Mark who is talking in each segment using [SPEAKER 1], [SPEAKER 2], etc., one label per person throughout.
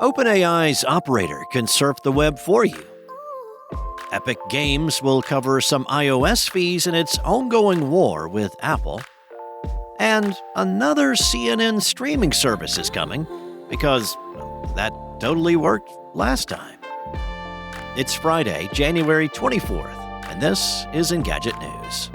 [SPEAKER 1] OpenAI's operator can surf the web for you. Epic Games will cover some iOS fees in its ongoing war with Apple. And another CNN streaming service is coming because that totally worked last time. It's Friday, January 24th, and this is Engadget News.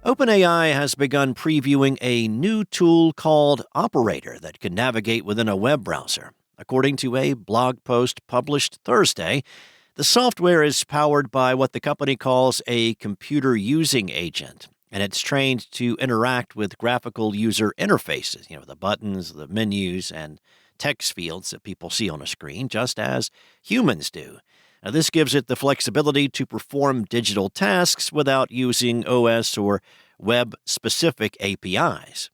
[SPEAKER 1] OpenAI has begun previewing a new tool called Operator that can navigate within a web browser. According to a blog post published Thursday, the software is powered by what the company calls a computer using agent, and it's trained to interact with graphical user interfaces, the buttons, the menus, and text fields that people see on a screen, just as humans do. Now, this gives it the flexibility to perform digital tasks without using OS or web-specific APIs.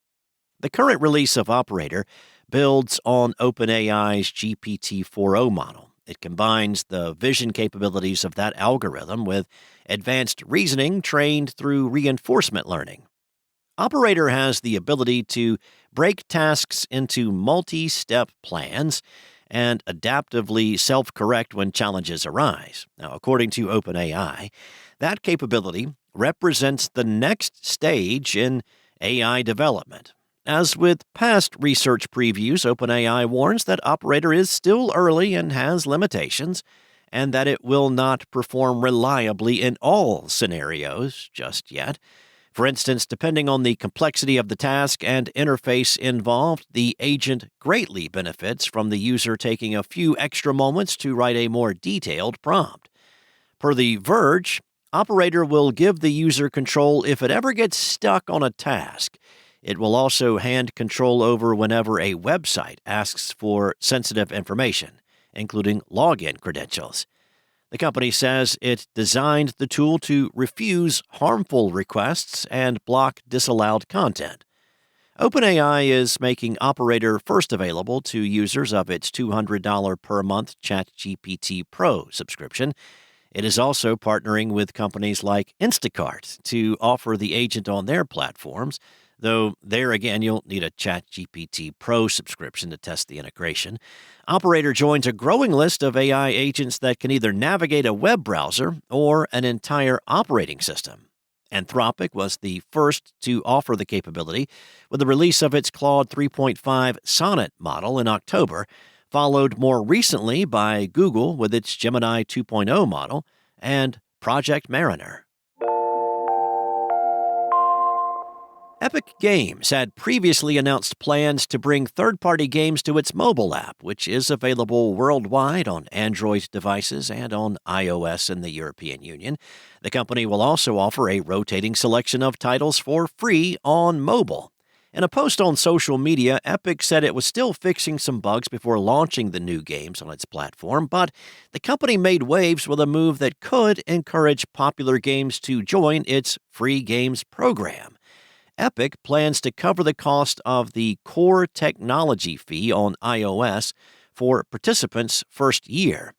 [SPEAKER 1] The current release of Operator builds on OpenAI's GPT-4o model. It combines the vision capabilities of that algorithm with advanced reasoning trained through reinforcement learning. Operator has the ability to break tasks into multi-step plans and adaptively self-correct when challenges arise. Now, according to OpenAI, that capability represents the next stage in AI development. As with past research previews, OpenAI warns that Operator is still early and has limitations, and that it will not perform reliably in all scenarios just yet. For instance, depending on the complexity of the task and interface involved, the agent greatly benefits from the user taking a few extra moments to write a more detailed prompt. Per The Verge, Operator will give the user control if it ever gets stuck on a task. It will also hand control over whenever a website asks for sensitive information, including login credentials. The company says it designed the tool to refuse harmful requests and block disallowed content. OpenAI is making Operator first available to users of its $200 per month ChatGPT Pro subscription. It is also partnering with companies like Instacart to offer the agent on their platforms, though there again you'll need a ChatGPT Pro subscription to test the integration. Operator joins a growing list of AI agents that can either navigate a web browser or an entire operating system. Anthropic was the first to offer the capability with the release of its Claude 3.5 Sonnet model in October, followed more recently by Google with its Gemini 2.0 model and Project Mariner. Epic Games had previously announced plans to bring third-party games to its mobile app, which is available worldwide on Android devices and on iOS in the European Union. The company will also offer a rotating selection of titles for free on mobile. In a post on social media, Epic said it was still fixing some bugs before launching the new games on its platform, but the company made waves with a move that could encourage popular games to join its free games program. Epic plans to cover the cost of the core technology fee on iOS for participants' first year.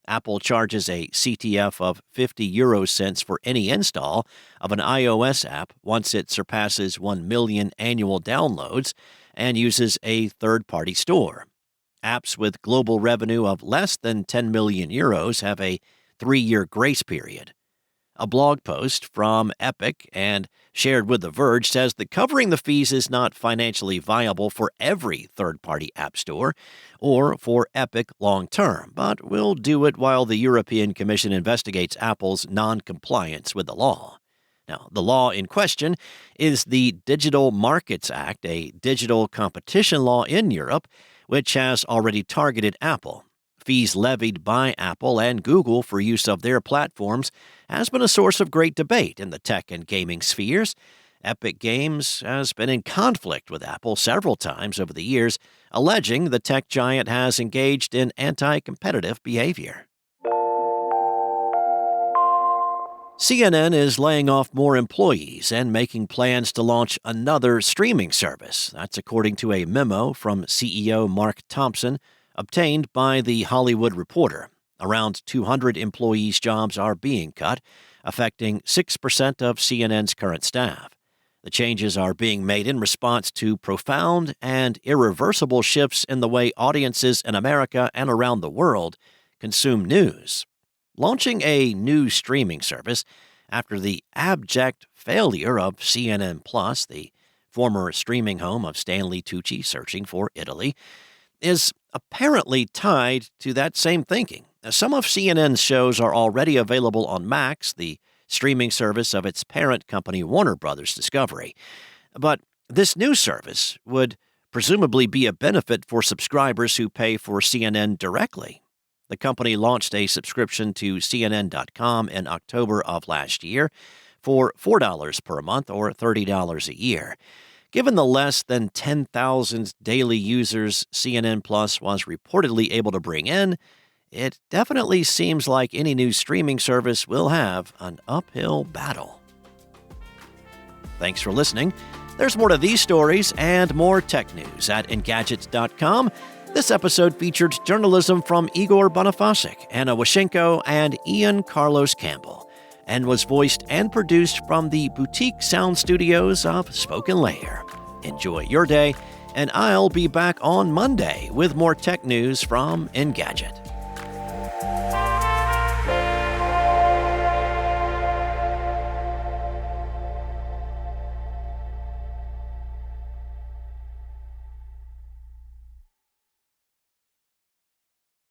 [SPEAKER 1] Apple charges a CTF of 50 euro cents for any install of an iOS app once it surpasses 1 million annual downloads and uses a third-party store. Apps with global revenue of less than 10 million euros have a 3-year grace period. A blog post from Epic and shared with The Verge says that covering the fees is not financially viable for every third-party app store or for Epic long-term, but will do it while the European Commission investigates Apple's non-compliance with the law. Now, the law in question is the Digital Markets Act, a digital competition law in Europe, which has already targeted Apple. Fees levied by Apple and Google for use of their platforms has been a source of great debate in the tech and gaming spheres. Epic Games has been in conflict with Apple several times over the years, alleging the tech giant has engaged in anti-competitive behavior. CNN is laying off more employees and making plans to launch another streaming service. That's according to a memo from CEO Mark Thompson, obtained by The Hollywood Reporter. Around 200 employees' jobs are being cut, affecting 6% of CNN's current staff. The changes are being made in response to profound and irreversible shifts in the way audiences in America and around the world consume news. Launching a new streaming service after the abject failure of CNN Plus, the former streaming home of Stanley Tucci searching for Italy, is apparently tied to that same thinking. Some of CNN's shows are already available on Max, the streaming service of its parent company Warner Brothers Discovery. But this new service would presumably be a benefit for subscribers who pay for CNN directly. The company launched a subscription to CNN.com in October of last year for $4 per month or $30 a year. Given the less than 10,000 daily users CNN Plus was reportedly able to bring in, it definitely seems like any new streaming service will have an uphill battle. Thanks for listening. There's more to these stories and more tech news at Engadget.com. This episode featured journalism from Igor Bonifasic, Anna Washenko, and Ian Carlos Campbell, and was voiced and produced from the boutique sound studios of Spoken Layer. Enjoy your day, and I'll be back on Monday with more tech news from Engadget.